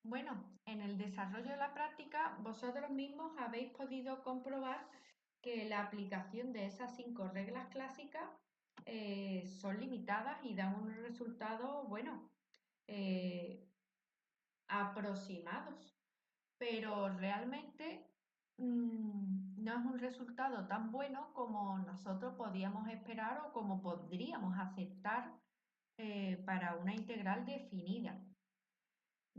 Bueno, en el desarrollo de la práctica, vosotros mismos habéis podido comprobar que la aplicación de esas 5 reglas clásicas son limitadas y dan unos resultados, bueno, eh, aproximados, pero realmente no es un resultado tan bueno como nosotros podíamos esperar o como podríamos aceptar para una integral definida.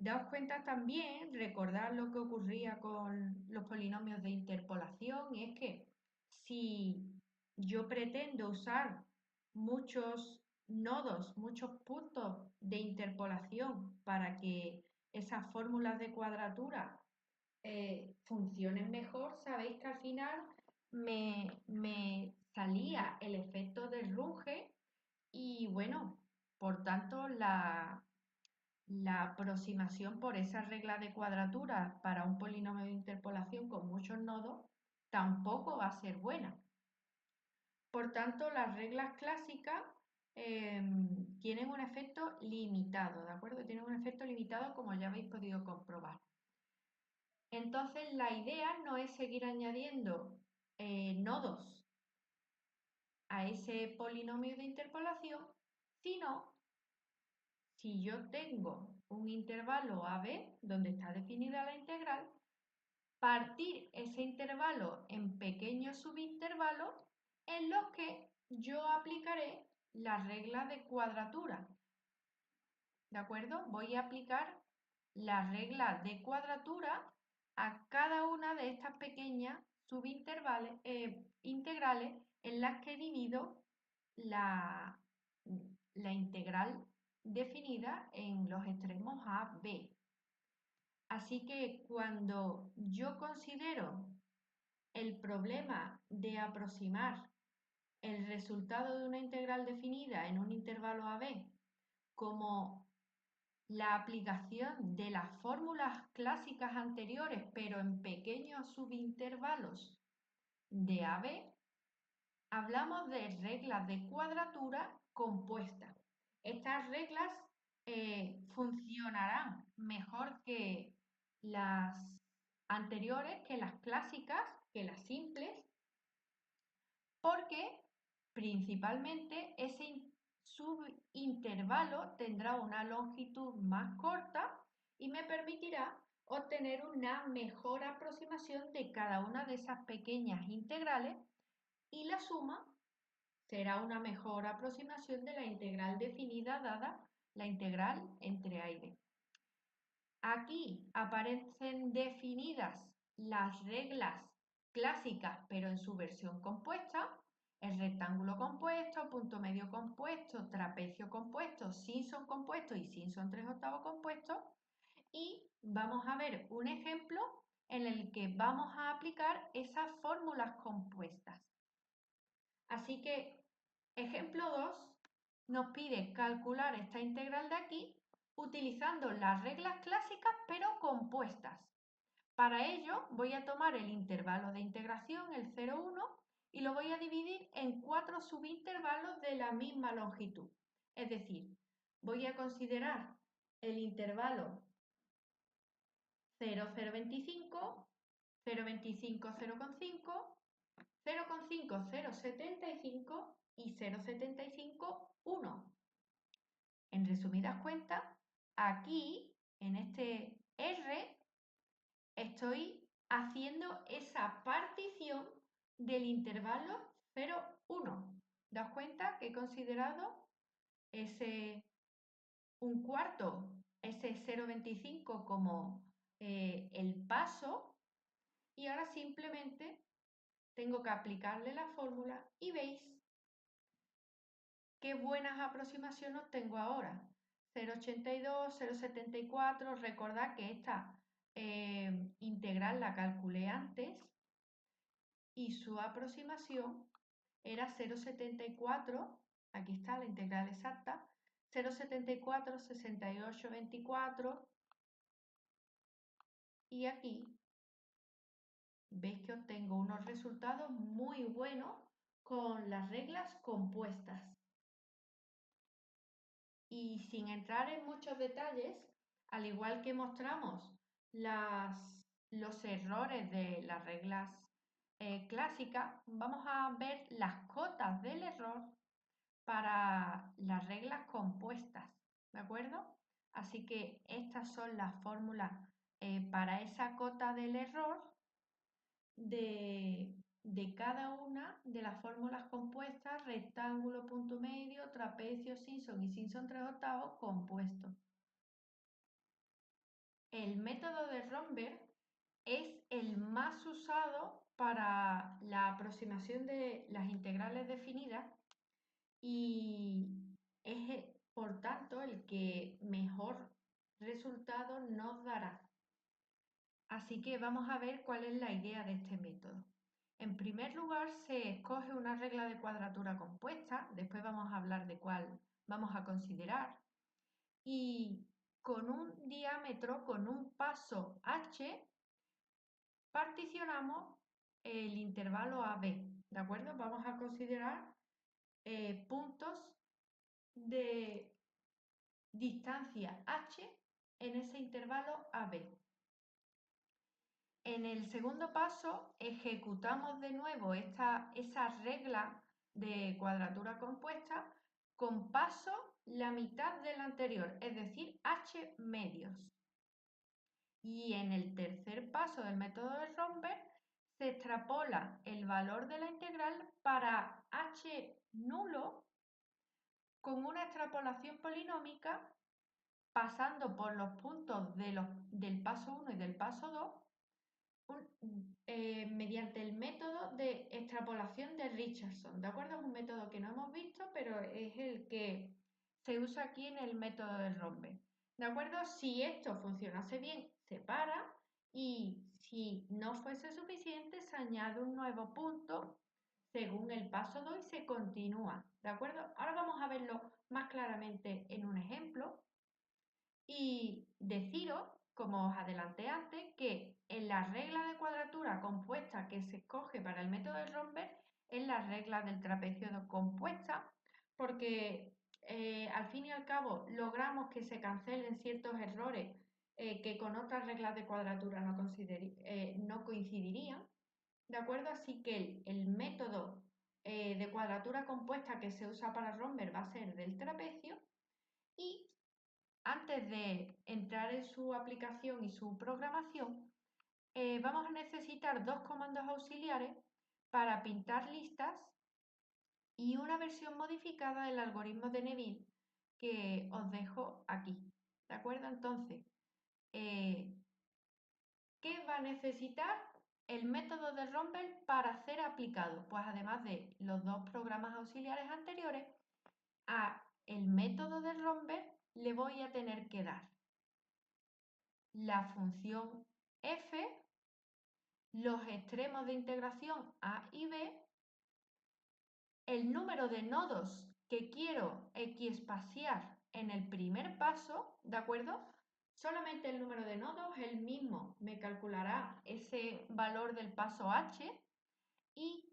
Daos cuenta también, recordad lo que ocurría con los polinomios de interpolación, y es que si yo pretendo usar muchos nodos, muchos puntos de interpolación para que esas fórmulas de cuadratura funcionen mejor, sabéis que al final me salía el efecto de Runge y bueno, por tanto la aproximación por esa regla de cuadratura para un polinomio de interpolación con muchos nodos tampoco va a ser buena. Por tanto, las reglas clásicas eh, tienen un efecto limitado, ¿de acuerdo? Tienen un efecto limitado como ya habéis podido comprobar. Entonces, la idea no es seguir añadiendo nodos a ese polinomio de interpolación, sino si yo tengo un intervalo AB donde está definida la integral, partir ese intervalo en pequeños subintervalos en los que yo aplicaré la regla de cuadratura. ¿De acuerdo? Voy a aplicar la regla de cuadratura a cada una de estas pequeñas integrales en las que divido la, la integral definida en los extremos A, B. Así que cuando yo considero el problema de aproximar el resultado de una integral definida en un intervalo AB como la aplicación de las fórmulas clásicas anteriores, pero en pequeños subintervalos de AB, hablamos de reglas de cuadratura compuestas. Estas reglas funcionarán mejor que las anteriores, que las clásicas, que las simples, porque principalmente ese subintervalo tendrá una longitud más corta y me permitirá obtener una mejor aproximación de cada una de esas pequeñas integrales y la suma será una mejor aproximación de la integral definida dada la integral entre a y b. Aquí aparecen definidas las reglas clásicas, pero en su versión compuesta, el rectángulo compuesto, punto medio compuesto, trapecio compuesto, Simpson compuesto y Simpson 3/8 compuesto. Y vamos a ver un ejemplo en el que vamos a aplicar esas fórmulas compuestas. Así que ejemplo 2 nos pide calcular esta integral de aquí utilizando las reglas clásicas pero compuestas. Para ello voy a tomar el intervalo de integración, el 0, 1, y lo voy a dividir en 4 subintervalos de la misma longitud. Es decir, voy a considerar el intervalo 0, 0,25, 0,25, 0,5, 0,5, 0,75 y 0,75, 1. En resumidas cuentas, aquí, en este R, estoy haciendo esa partición del intervalo 0, 1. ¿Daos cuenta que he considerado ese un cuarto, ese 0,25 como el paso y ahora simplemente tengo que aplicarle la fórmula y veis qué buenas aproximaciones tengo ahora. 0,82, 0,74, recordad que esta integral la calculé antes y su aproximación era 0,74, aquí está la integral exacta, 0,74, 68, 24 y aquí veis que obtengo unos resultados muy buenos con las reglas compuestas. Y sin entrar en muchos detalles, Al igual que mostramos los errores de las reglas clásicas, vamos a ver las cotas del error para las reglas compuestas, ¿de acuerdo? Así que estas son las fórmulas para esa cota del error de cada una de las fórmulas compuestas: rectángulo, punto medio, trapecio, Simpson y Simpson 3/8 compuesto. El método de Romberg es el más usado para la aproximación de las integrales definidas y es, por tanto, el que mejor resultado nos dará. Así que vamos a ver cuál es la idea de este método. En primer lugar, se escoge una regla de cuadratura compuesta, después vamos a hablar de cuál vamos a considerar, y con un diámetro, con un paso h, particionamos el intervalo AB, ¿de acuerdo? Vamos a considerar puntos de distancia h en ese intervalo AB. En el segundo paso ejecutamos de nuevo esa regla de cuadratura compuesta con paso la mitad del anterior, es decir, h medios. Y en el tercer paso del método de Romberg se extrapola el valor de la integral para h nulo con una extrapolación polinómica pasando por los puntos del paso 1 y del paso 2 mediante el método de extrapolación de Richardson. ¿De acuerdo? Es un método que no hemos visto, pero es el que se usa aquí en el método de Romberg. ¿De acuerdo? Si esto funcionase bien, se para, y si no fuese suficiente, se añade un nuevo punto según el paso 2 y se continúa. ¿De acuerdo? Ahora vamos a verlo más claramente en un ejemplo. Y deciros, como os adelanté antes, que en la regla de cuadratura compuesta que se escoge para el método de Romberg es la regla del trapecio compuesta, porque al fin y al cabo logramos que se cancelen ciertos errores que con otras reglas de cuadratura no coincidirían, ¿de acuerdo? Así que el método de cuadratura compuesta que se usa para Romberg va a ser del trapecio. Y antes de entrar en su aplicación y su programación, vamos a necesitar dos comandos auxiliares para pintar listas y una versión modificada del algoritmo de Neville que os dejo aquí. ¿De acuerdo? Entonces, ¿qué va a necesitar el método de Romberg para ser aplicado? Pues además de los dos programas auxiliares anteriores, a el método de Romberg le voy a tener que dar la función f, los extremos de integración a y b, el número de nodos que quiero equiespaciar en el primer paso, ¿de acuerdo? Solamente el número de nodos, el mismo me calculará ese valor del paso h, y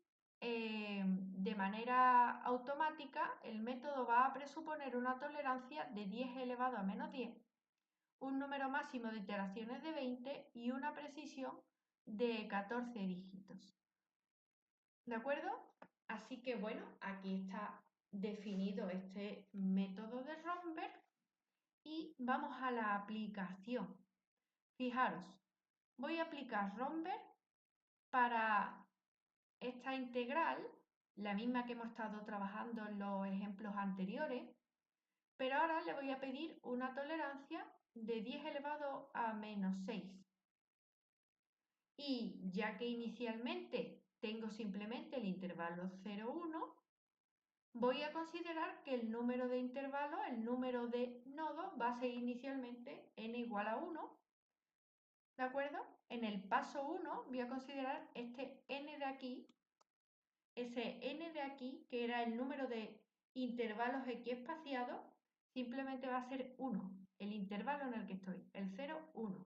de manera automática el método va a presuponer una tolerancia de 10 elevado a menos 10, un número máximo de iteraciones de 20 y una precisión de 14 dígitos. ¿De acuerdo? Así que bueno, aquí está definido este método de Romberg y vamos a la aplicación. Fijaros, voy a aplicar Romberg para esta integral, la misma que hemos estado trabajando en los ejemplos anteriores, pero ahora le voy a pedir una tolerancia de 10 elevado a menos 6. Y ya que inicialmente tengo simplemente el intervalo 0, 1, voy a considerar que el número de intervalos, el número de nodos, va a ser inicialmente n igual a 1. ¿De acuerdo? En el paso 1 voy a considerar este n de aquí, ese n de aquí, que era el número de intervalos equiespaciados, simplemente va a ser 1, el intervalo en el que estoy, el 0, 1.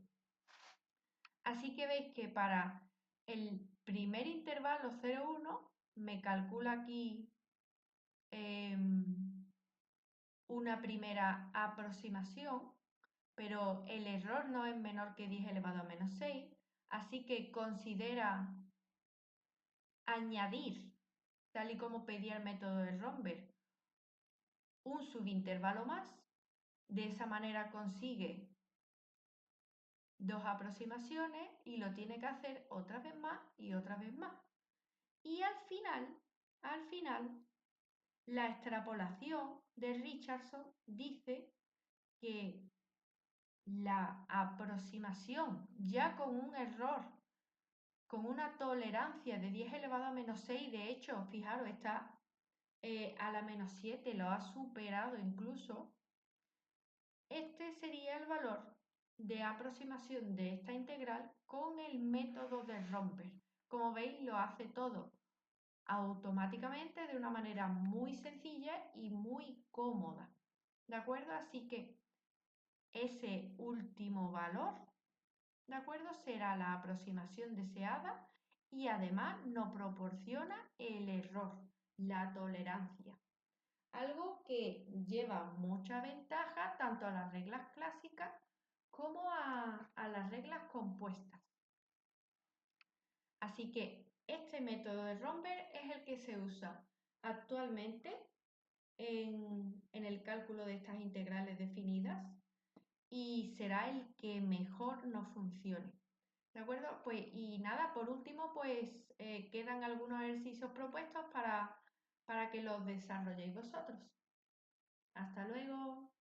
Así que veis que para el primer intervalo 0, 1 me calcula aquí una primera aproximación, pero el error no es menor que 10 elevado a menos 6, así que considera añadir, tal y como pedía el método de Romberg, un subintervalo más. De esa manera consigue dos aproximaciones y lo tiene que hacer otra vez más y otra vez más. Y al final, la extrapolación de Richardson dice que la aproximación ya con un error, con una tolerancia de 10 elevado a menos 6, de hecho, fijaros, está a la menos 7, lo ha superado incluso. Este sería el valor de aproximación de esta integral con el método de Romberg. Como veis, lo hace todo automáticamente de una manera muy sencilla y muy cómoda. ¿De acuerdo? Así que ese último valor, ¿de acuerdo? Será la aproximación deseada y además nos proporciona el error, la tolerancia. Algo que lleva mucha ventaja tanto a las reglas clásicas como a las reglas compuestas. Así que este método de Romberg es el que se usa actualmente en el cálculo de estas integrales definidas y será el que mejor nos funcione. ¿De acuerdo? Pues y nada, por último, pues quedan algunos ejercicios propuestos para que los desarrolléis vosotros. Hasta luego.